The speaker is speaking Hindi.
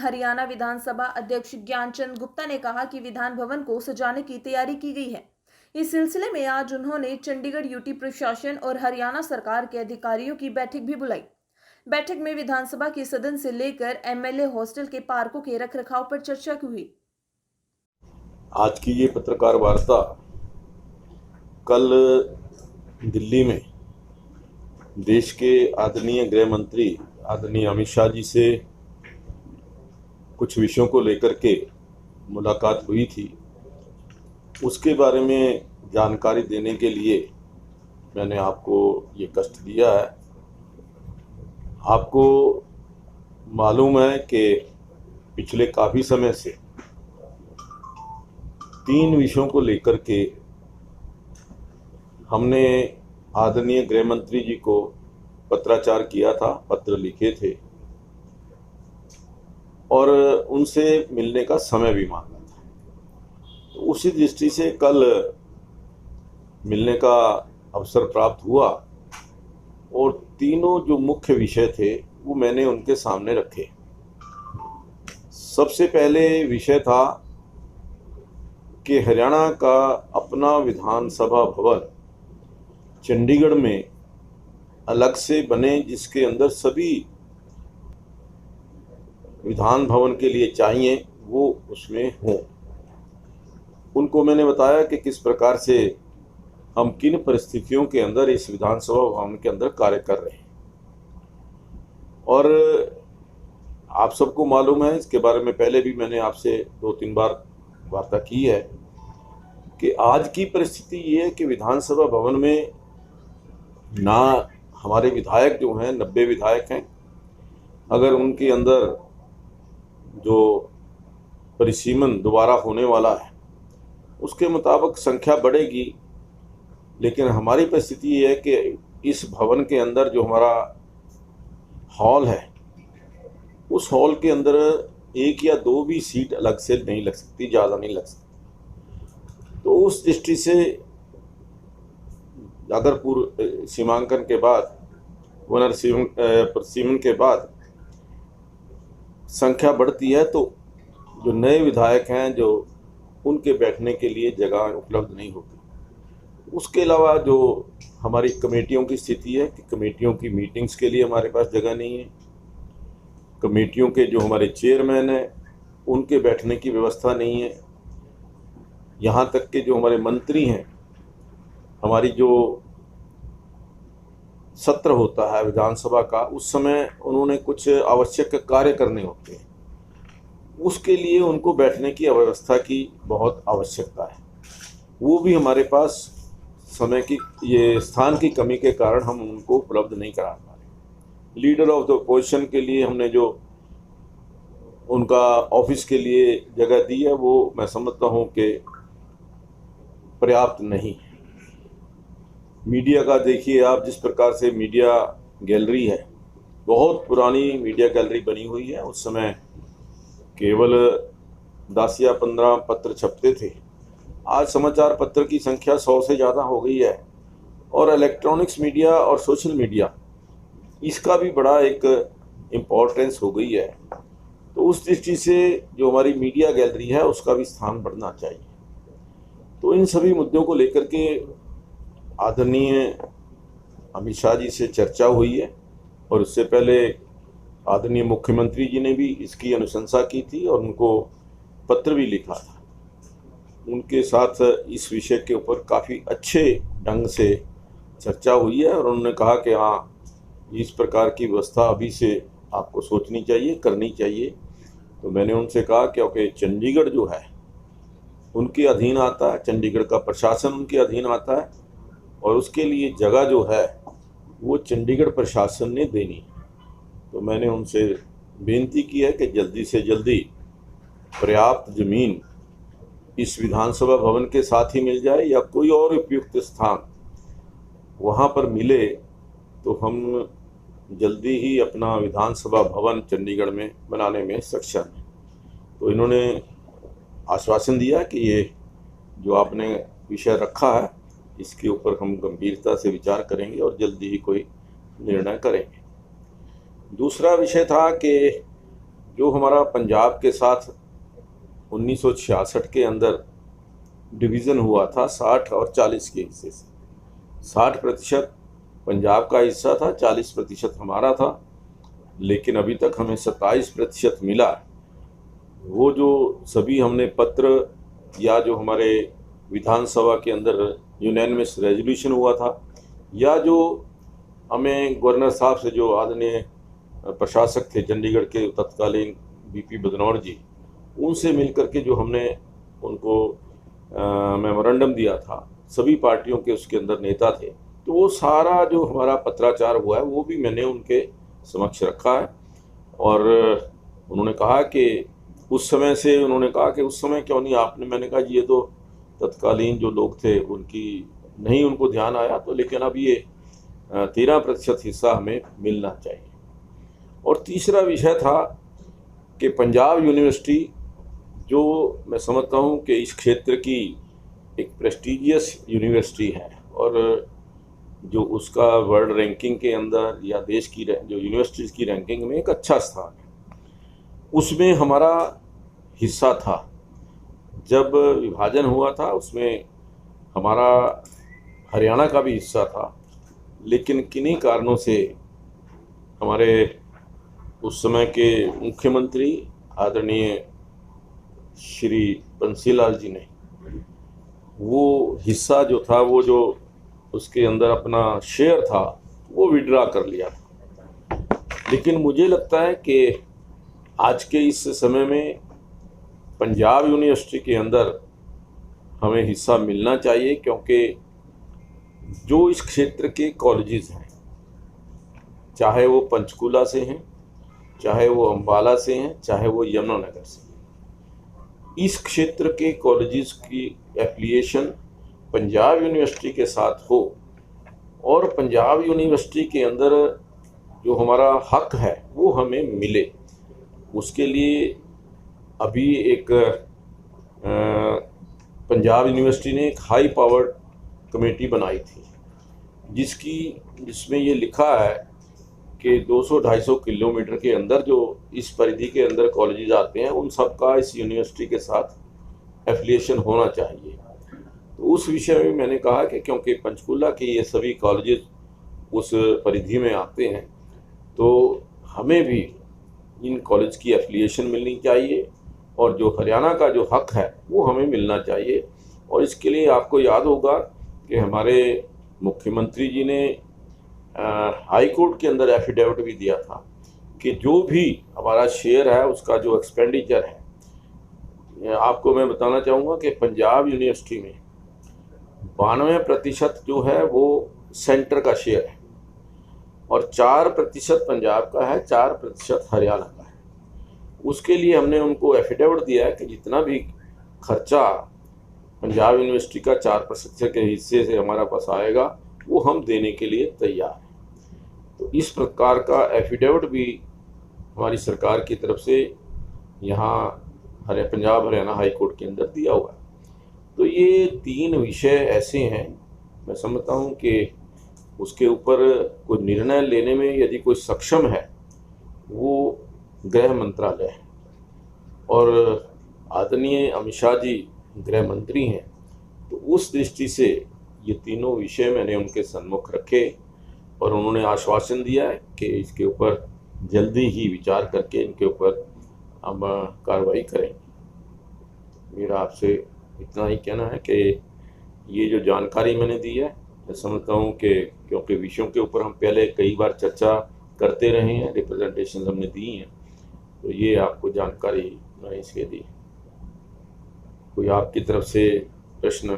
हरियाणा विधानसभा अध्यक्ष ज्ञानचंद गुप्ता ने कहा कि विधान भवन को सजाने की तैयारी की गई है। इस सिलसिले में आज उन्होंने चंडीगढ़ यूटी प्रशासन और हरियाणा सरकार के अधिकारियों की बैठक भी बुलाई। बैठक में विधानसभा के सदन से लेकर एमएलए हॉस्टल के पार्कों के रखरखाव पर चर्चा हुई। आज की ये पत्रकार वार्ता कल दिल्ली में देश के आदरणीय गृह मंत्री आदरणीय अमित शाह जी से कुछ विषयों को लेकर के मुलाकात हुई थी। उसके बारे में जानकारी देने के लिए मैंने आपको ये कष्ट दिया है। आपको मालूम है कि पिछले काफ़ी समय से 3 विषयों को लेकर के हमने आदरणीय गृह मंत्री जी को पत्राचार किया था, पत्र लिखे थे और उनसे मिलने का समय भी मांगा था। तो उसी दृष्टि से कल मिलने का अवसर प्राप्त हुआ और तीनों जो मुख्य विषय थे वो मैंने उनके सामने रखे। सबसे पहले विषय था कि हरियाणा का अपना विधानसभा भवन चंडीगढ़ में अलग से बने, जिसके अंदर सभी विधान भवन के लिए चाहिए वो उसमें हों। उनको मैंने बताया कि किस प्रकार से हम किन परिस्थितियों के अंदर इस विधानसभा भवन के अंदर कार्य कर रहे हैं। और आप सबको मालूम है, इसके बारे में पहले भी मैंने आपसे 2-3 बार वार्ता की है कि आज की परिस्थिति ये है कि विधानसभा भवन में ना हमारे विधायक जो हैं 90 विधायक हैं, अगर उनके अंदर जो परिसीमन दोबारा होने वाला है उसके मुताबिक संख्या बढ़ेगी, लेकिन हमारी परिस्थिति ये है कि इस भवन के अंदर जो हमारा हॉल है उस हॉल के अंदर 1 या 2 भी सीट अलग से नहीं लग सकती, ज़्यादा नहीं लग सकती। तो उस दृष्टि से अगर पूर्व सीमांकन के बाद पुनर्सीमन के बाद संख्या बढ़ती है तो जो नए विधायक हैं जो उनके बैठने के लिए जगह उपलब्ध नहीं होती। उसके अलावा जो हमारी कमेटियों की स्थिति है कि कमेटियों की मीटिंग्स के लिए हमारे पास जगह नहीं है। कमेटियों के जो हमारे चेयरमैन हैं उनके बैठने की व्यवस्था नहीं है। यहाँ तक कि जो हमारे मंत्री हैं, हमारी जो सत्र होता है विधानसभा का, उस समय उन्होंने कुछ आवश्यक कार्य करने होते हैं, उसके लिए उनको बैठने की व्यवस्था की बहुत आवश्यकता है। वो भी हमारे पास समय की ये स्थान की कमी के कारण हम उनको उपलब्ध नहीं करा पा रहे। लीडर ऑफ द अपोजिशन के लिए हमने जो उनका ऑफिस के लिए जगह दी है वो मैं समझता हूँ कि पर्याप्त नहीं है। मीडिया का देखिए आप, जिस प्रकार से मीडिया गैलरी है, बहुत पुरानी मीडिया गैलरी बनी हुई है। उस समय केवल 10 या 15 पत्र छपते थे, आज समाचार पत्र की संख्या 100 से ज़्यादा हो गई है। और इलेक्ट्रॉनिक्स मीडिया और सोशल मीडिया, इसका भी बड़ा एक इम्पोर्टेंस हो गई है। तो उस दृष्टि से जो हमारी मीडिया गैलरी है उसका भी स्थान बढ़ना चाहिए। तो इन सभी मुद्दों को लेकर के आदरणीय अमित शाह जी से चर्चा हुई है और उससे पहले आदरणीय मुख्यमंत्री जी ने भी इसकी अनुशंसा की थी और उनको पत्र भी लिखा था। उनके साथ इस विषय के ऊपर काफ़ी अच्छे ढंग से चर्चा हुई है और उन्होंने कहा कि हाँ, इस प्रकार की व्यवस्था अभी से आपको सोचनी चाहिए, करनी चाहिए। तो मैंने उनसे कहा क्योंकि चंडीगढ़ जो है उनके अधीन आता है, चंडीगढ़ का प्रशासन उनके अधीन आता है और उसके लिए जगह जो है वो चंडीगढ़ प्रशासन ने देनी है। तो मैंने उनसे बेनती की है कि जल्दी से जल्दी पर्याप्त ज़मीन इस विधानसभा भवन के साथ ही मिल जाए या कोई और उपयुक्त स्थान वहाँ पर मिले तो हम जल्दी ही अपना विधानसभा भवन चंडीगढ़ में बनाने में सक्षम हैं। तो इन्होंने आश्वासन दिया कि ये जो आपने विषय रखा है इसके ऊपर हम गंभीरता से विचार करेंगे और जल्दी ही कोई निर्णय करेंगे। दूसरा विषय था कि जो हमारा पंजाब के साथ 1966 के अंदर डिवीज़न हुआ था 60 और 40 के हिस्से से, 60% पंजाब का हिस्सा था, 40% हमारा था, लेकिन अभी तक हमें 27% मिला। वो जो सभी हमने पत्र या जो हमारे विधानसभा के अंदर यूनानिमस रेजोल्यूशन हुआ था, या जो हमें गवर्नर साहब से जो आदरणीय प्रशासक थे चंडीगढ़ के तत्कालीन बीपी बदनौर जी, उनसे मिलकर के जो हमने उनको मेमोरेंडम दिया था, सभी पार्टियों के उसके अंदर नेता थे, तो वो सारा जो हमारा पत्राचार हुआ है वो भी मैंने उनके समक्ष रखा है। और उन्होंने कहा कि उस समय से, उन्होंने कहा कि उस समय क्यों नहीं आपने, मैंने कहा ये तो तत्कालीन जो लोग थे उनकी नहीं, उनको ध्यान आया तो, लेकिन अब ये 13% हिस्सा हमें मिलना चाहिए। और तीसरा विषय था कि पंजाब यूनिवर्सिटी, जो मैं समझता हूँ कि इस क्षेत्र की एक प्रेस्टीजियस यूनिवर्सिटी है और जो उसका वर्ल्ड रैंकिंग के अंदर या देश की जो यूनिवर्सिटीज़ की रैंकिंग में एक अच्छा स्थान है, उसमें हमारा हिस्सा था। जब विभाजन हुआ था उसमें हमारा हरियाणा का भी हिस्सा था, लेकिन किन्हीं कारणों से हमारे उस समय के मुख्यमंत्री आदरणीय श्री बंसीलाल जी ने वो हिस्सा जो था, वो जो उसके अंदर अपना शेयर था, वो विड्रा कर लिया था। लेकिन मुझे लगता है कि आज के इस समय में पंजाब यूनिवर्सिटी के अंदर हमें हिस्सा मिलना चाहिए, क्योंकि जो इस क्षेत्र के कॉलेजेस हैं, चाहे वो पंचकूला से हैं, चाहे वो अम्बाला से हैं, चाहे वो यमुनानगर से हैं, इस क्षेत्र के कॉलेजेस की एफिलिएशन पंजाब यूनिवर्सिटी के साथ हो और पंजाब यूनिवर्सिटी के अंदर जो हमारा हक है वो हमें मिले, उसके लिए अभी एक पंजाब यूनिवर्सिटी ने एक हाई पावर्ड कमेटी बनाई थी, जिसमें ये लिखा है कि 200-250 किलोमीटर के अंदर जो इस परिधि के अंदर कॉलेजेस आते हैं, उन सब का इस यूनिवर्सिटी के साथ एफिलिएशन होना चाहिए। तो उस विषय में मैंने कहा कि क्योंकि पंचकूला के ये सभी कॉलेजेस उस परिधि में आते हैं, तो हमें भी इन कॉलेज की एफिलिएशन मिलनी चाहिए और जो हरियाणा का जो हक है वो हमें मिलना चाहिए। और इसके लिए आपको याद होगा कि हमारे मुख्यमंत्री जी ने हाई कोर्ट के अंदर एफिडेविट भी दिया था कि जो भी हमारा शेयर है उसका जो एक्सपेंडिचर है, आपको मैं बताना चाहूँगा कि पंजाब यूनिवर्सिटी में 92% जो है वो सेंटर का शेयर है और 4% पंजाब का है, 4% हरियाणा का है। उसके लिए हमने उनको एफिडेविट दिया है कि जितना भी खर्चा पंजाब यूनिवर्सिटी का 4% के हिस्से से हमारा पास आएगा वो हम देने के लिए तैयार हैं। तो इस प्रकार का एफिडेविट भी हमारी सरकार की तरफ से यहाँ पंजाब हरियाणा हाई कोर्ट के अंदर दिया हुआ है। तो ये 3 विषय ऐसे हैं, मैं समझता हूँ कि उसके ऊपर कोई निर्णय लेने में यदि कोई सक्षम है वो गृह मंत्रालय है और आदरणीय अमित शाह जी गृह मंत्री हैं। तो उस दृष्टि से ये तीनों विषय मैंने उनके सम्मुख रखे और उन्होंने आश्वासन दिया है कि इसके ऊपर जल्दी ही विचार करके इनके ऊपर हम कार्रवाई करेंगे। मेरा आपसे इतना ही कहना है कि ये जो जानकारी मैंने दी है, मैं समझता हूँ कि क्योंकि विषयों के ऊपर हम पहले कई बार चर्चा करते रहे हैं, रिप्रेजेंटेशन हमने दी हैं, तो ये आपको जानकारी मैंने इसलिए दी। कोई आपकी तरफ से प्रश्न